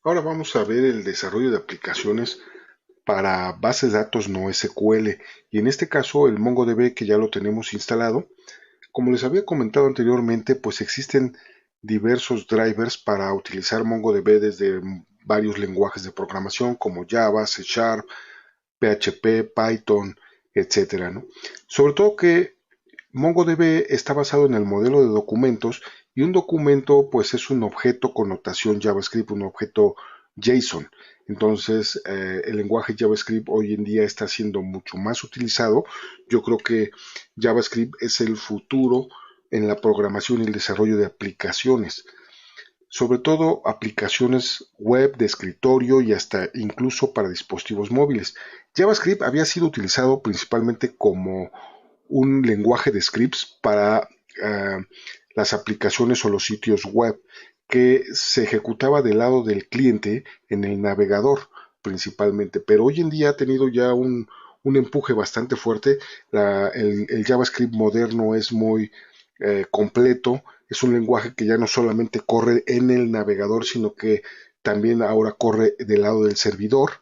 Ahora vamos a ver el desarrollo de aplicaciones para bases de datos no SQL y en este caso el MongoDB que ya lo tenemos instalado. Como les había comentado anteriormente, pues existen diversos drivers para utilizar MongoDB desde varios lenguajes de programación como Java, C Sharp, PHP, Python, etcétera, ¿no? Sobre todo que MongoDB está basado en el modelo de documentos y un documento pues es un objeto con notación JavaScript, un objeto JSON. Entonces el lenguaje JavaScript hoy en día está siendo mucho más utilizado. Yo creo que JavaScript es el futuro en la programación y el desarrollo de aplicaciones, sobre todo aplicaciones web, de escritorio y hasta incluso para dispositivos móviles. JavaScript había sido utilizado principalmente como un lenguaje de scripts para las aplicaciones o los sitios web que se ejecutaba del lado del cliente en el navegador principalmente, pero hoy en día ha tenido ya un empuje bastante fuerte. El JavaScript moderno es muy completo, es un lenguaje que ya no solamente corre en el navegador, sino que también ahora corre del lado del servidor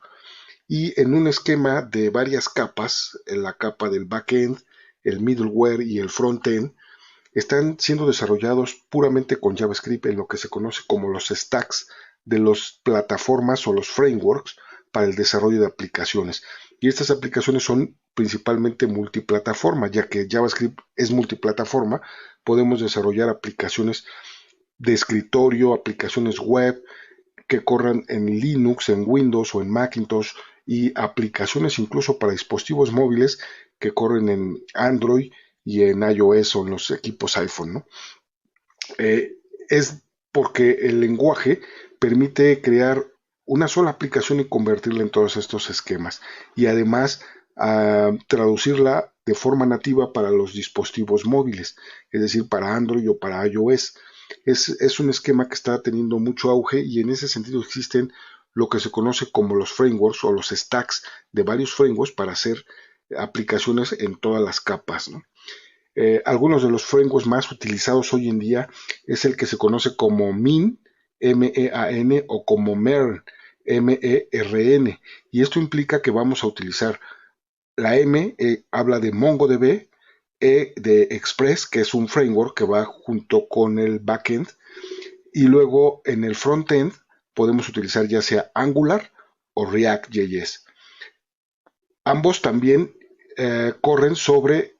y en un esquema de varias capas, en la capa del backend, el middleware y el frontend, están siendo desarrollados puramente con JavaScript en lo que se conoce como los stacks de las plataformas o los frameworks para el desarrollo de aplicaciones. Y estas aplicaciones son principalmente multiplataforma, ya que JavaScript es multiplataforma, podemos desarrollar aplicaciones de escritorio, aplicaciones web, que corran en Linux, en Windows o en Macintosh y aplicaciones incluso para dispositivos móviles que corren en Android y en iOS o en los equipos iPhone, ¿no? Es porque el lenguaje permite crear una sola aplicación y convertirla en todos estos esquemas y además traducirla de forma nativa para los dispositivos móviles, es decir, para Android o para iOS. Es un esquema que está teniendo mucho auge y en ese sentido existen lo que se conoce como los frameworks o los stacks de varios frameworks para hacer aplicaciones en todas las capas, ¿no? Algunos de los frameworks más utilizados hoy en día es el que se conoce como MIN, MEAN o como MERN, MERN. Y esto implica que vamos a utilizar la M, habla de MongoDB, E de Express, que es un framework que va junto con el backend, y luego en el frontend podemos utilizar ya sea Angular o React.js. Ambos también corren sobre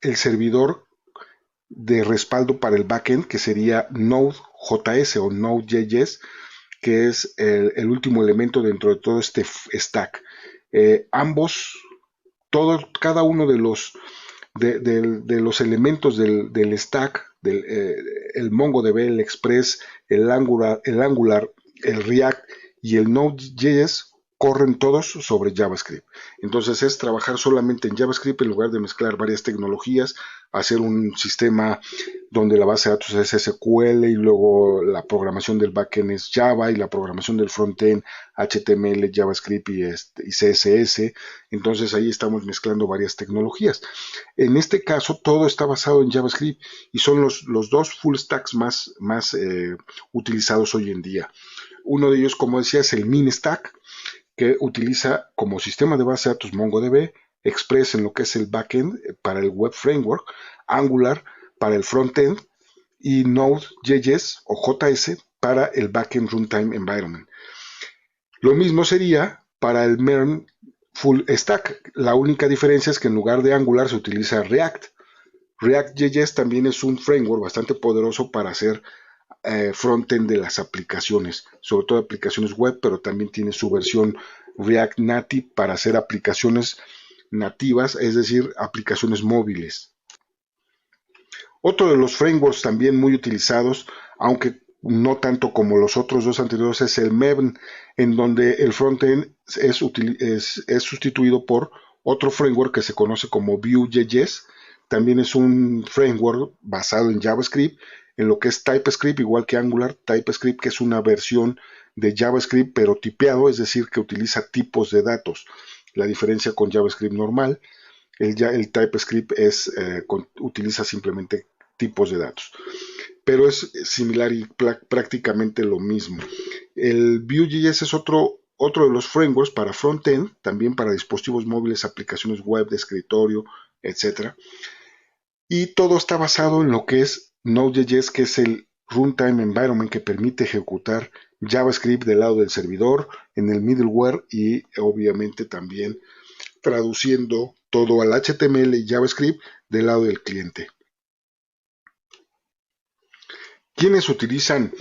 el servidor de respaldo para el backend, que sería Node.js o Node.js, que es el último elemento dentro de todo este stack. Ambos, cada uno de los elementos del stack, el MongoDB, el Express, el Angular, el React y el Node.js corren todos sobre JavaScript. Entonces es trabajar solamente en JavaScript en lugar de mezclar varias tecnologías, hacer un sistema donde la base de datos es SQL y luego la programación del backend es Java y la programación del frontend HTML, JavaScript y CSS. Entonces ahí estamos mezclando varias tecnologías. En este caso todo está basado en JavaScript y son los dos full stacks más utilizados hoy en día. Uno de ellos, como decía, es el min stack, que utiliza como sistema de base de datos MongoDB, Express en lo que es el backend para el web framework, Angular para el frontend y Node.js o JS para el backend runtime environment. Lo mismo sería para el MERN full stack. La única diferencia es que en lugar de Angular se utiliza React. React.js también es un framework bastante poderoso para hacer frontend de las aplicaciones, sobre todo aplicaciones web, pero también tiene su versión React Native para hacer aplicaciones nativas, es decir, aplicaciones móviles. Otro de los frameworks también muy utilizados, aunque no tanto como los otros dos anteriores, es el MERN, en donde el frontend es sustituido por otro framework que se conoce como Vue.js. También es un framework basado en JavaScript, en lo que es TypeScript, igual que Angular, TypeScript, que es una versión de JavaScript pero tipeado, es decir, que utiliza tipos de datos. La diferencia con JavaScript normal, el TypeScript utiliza simplemente tipos de datos, pero es similar y prácticamente lo mismo. El Vue.js es otro de los frameworks para frontend, también para dispositivos móviles, aplicaciones web de escritorio, etcétera. Y todo está basado en lo que es Node.js, que es el runtime environment que permite ejecutar JavaScript del lado del servidor, en el middleware y obviamente también traduciendo todo al HTML y JavaScript del lado del cliente. ¿Quiénes utilizan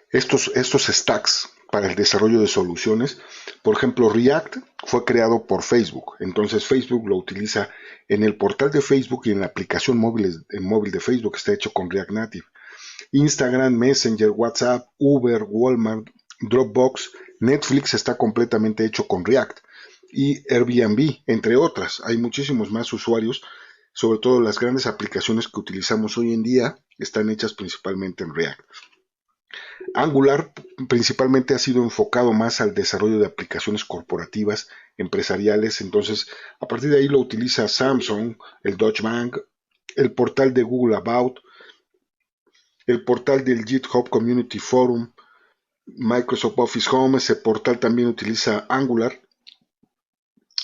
estos stacks para el desarrollo de soluciones? Por ejemplo, React fue creado por Facebook, entonces Facebook lo utiliza en el portal de Facebook y en la aplicación móvil de Facebook, está hecho con React Native. Instagram, Messenger, WhatsApp, Uber, Walmart, Dropbox, Netflix está completamente hecho con React y Airbnb, entre otras. Hay muchísimos más usuarios, sobre todo las grandes aplicaciones que utilizamos hoy en día están hechas principalmente en React. Angular principalmente ha sido enfocado más al desarrollo de aplicaciones corporativas, empresariales, entonces a partir de ahí lo utiliza Samsung, el Deutsche Bank, el portal de Google About, el portal del GitHub Community Forum, Microsoft Office Home, ese portal también utiliza Angular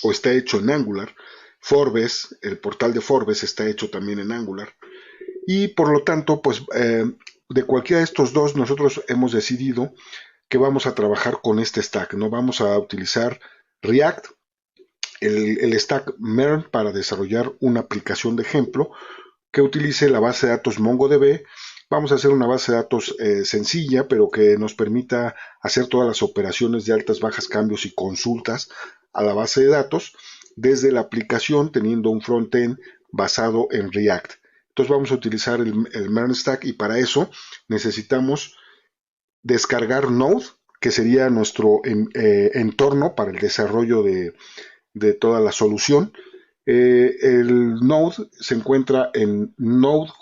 o está hecho en Angular. Forbes, el portal de Forbes está hecho también en Angular. Y por lo tanto, pues de cualquiera de estos dos, nosotros hemos decidido que vamos a trabajar con este stack. No vamos a utilizar React, el stack MERN para desarrollar una aplicación de ejemplo que utilice la base de datos MongoDB. Vamos a hacer una base de datos sencilla, pero que nos permita hacer todas las operaciones de altas, bajas, cambios y consultas a la base de datos desde la aplicación, teniendo un frontend basado en React. Entonces vamos a utilizar el MERN Stack y para eso necesitamos descargar Node, que sería nuestro entorno para el desarrollo de toda la solución. El Node se encuentra en nodejs.org,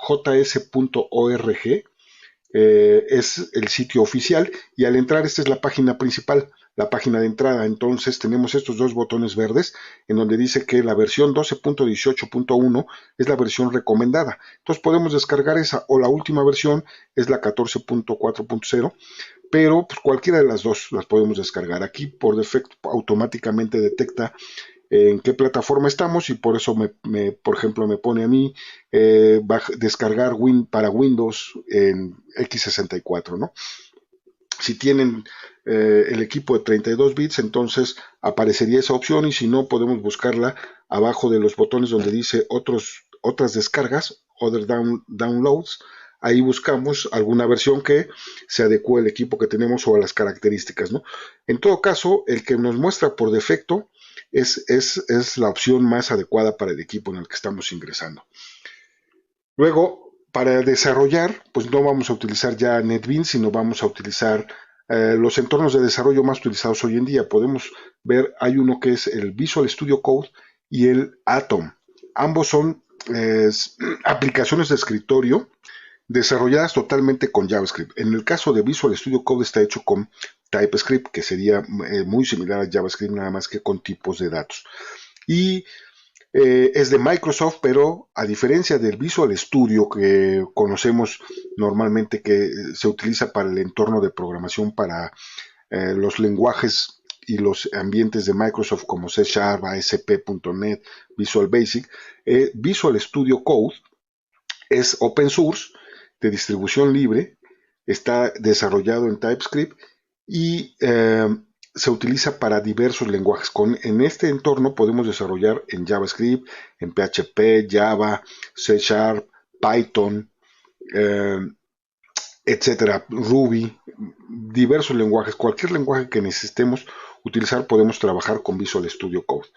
es el sitio oficial y al entrar esta es la página principal, la página de entrada. Entonces tenemos estos dos botones verdes en donde dice que la versión 12.18.1 es la versión recomendada. Entonces podemos descargar esa o la última versión es la 14.4.0, pero pues cualquiera de las dos las podemos descargar. Aquí por defecto automáticamente detecta en qué plataforma estamos y por eso por ejemplo me pone a mí descargar para Windows en x64, ¿no? Si tienen el equipo de 32 bits, entonces aparecería esa opción y si no podemos buscarla abajo de los botones donde dice otras descargas, other downloads. Ahí buscamos alguna versión que se adecue al equipo que tenemos o a las características, ¿no? En todo caso, el que nos muestra por defecto es la opción más adecuada para el equipo en el que estamos ingresando. Luego, para desarrollar, pues no vamos a utilizar ya NetBeans, sino vamos a utilizar los entornos de desarrollo más utilizados hoy en día. Podemos ver, hay uno que es el Visual Studio Code y el Atom. Ambos son aplicaciones de escritorio desarrolladas totalmente con JavaScript. En el caso de Visual Studio Code está hecho con TypeScript, que sería muy similar a JavaScript, nada más que con tipos de datos. Y es de Microsoft, pero a diferencia del Visual Studio que conocemos normalmente que se utiliza para el entorno de programación para los lenguajes y los ambientes de Microsoft como C Sharp, ASP.NET, Visual Basic, Visual Studio Code es open source, de distribución libre, está desarrollado en TypeScript y se utiliza para diversos lenguajes. En este entorno podemos desarrollar en JavaScript, en PHP, Java, C Sharp, Python, etcétera, Ruby, diversos lenguajes. Cualquier lenguaje que necesitemos utilizar podemos trabajar con Visual Studio Code.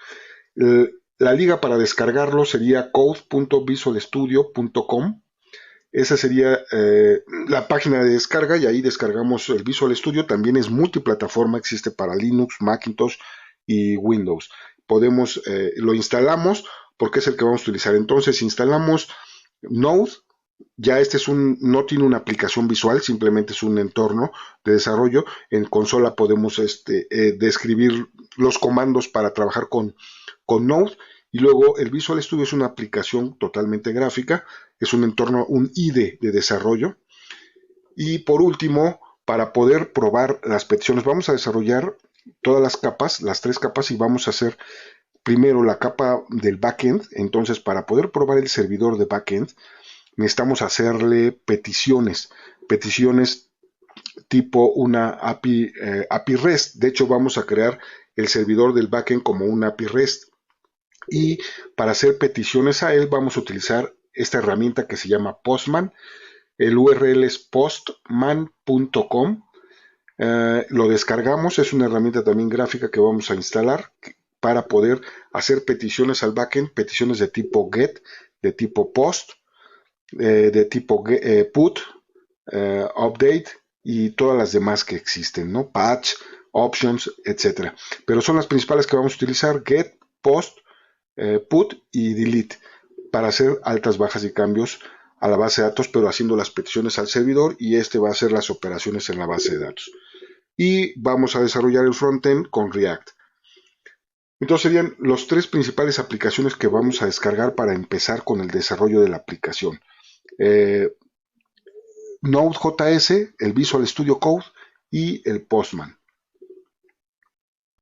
La liga para descargarlo sería code.visualstudio.com. Esa sería la página de descarga y ahí descargamos el Visual Studio. También es multiplataforma, existe para Linux, Macintosh y Windows. Lo instalamos porque es el que vamos a utilizar. Entonces instalamos Node. Ya no tiene una aplicación visual, simplemente es un entorno de desarrollo. En consola podemos describir los comandos para trabajar con Node. Y luego el Visual Studio es una aplicación totalmente gráfica, es un entorno, un IDE de desarrollo. Y por último, Para poder probar las peticiones, vamos a desarrollar todas las capas, las 3 capas, y vamos a hacer primero la capa del backend. Entonces, para poder probar el servidor de backend, necesitamos hacerle peticiones tipo una API REST. De hecho, vamos a crear el servidor del backend como una API REST. Y para hacer peticiones a él, vamos a utilizar esta herramienta que se llama Postman. El URL es postman.com. Lo descargamos, es una herramienta también gráfica que vamos a instalar para poder hacer peticiones al backend, peticiones de tipo GET, de tipo POST, de tipo PUT, update y todas las demás que existen, ¿no? Patch, options, etcétera. Pero son las principales que vamos a utilizar: GET, POST, PUT y DELETE, para hacer altas, bajas y cambios a la base de datos, pero haciendo las peticiones al servidor, y este va a hacer las operaciones en la base de datos. Y vamos a desarrollar el frontend con React. Entonces serían las 3 principales aplicaciones que vamos a descargar para empezar con el desarrollo de la aplicación. Node.js, el Visual Studio Code y el Postman.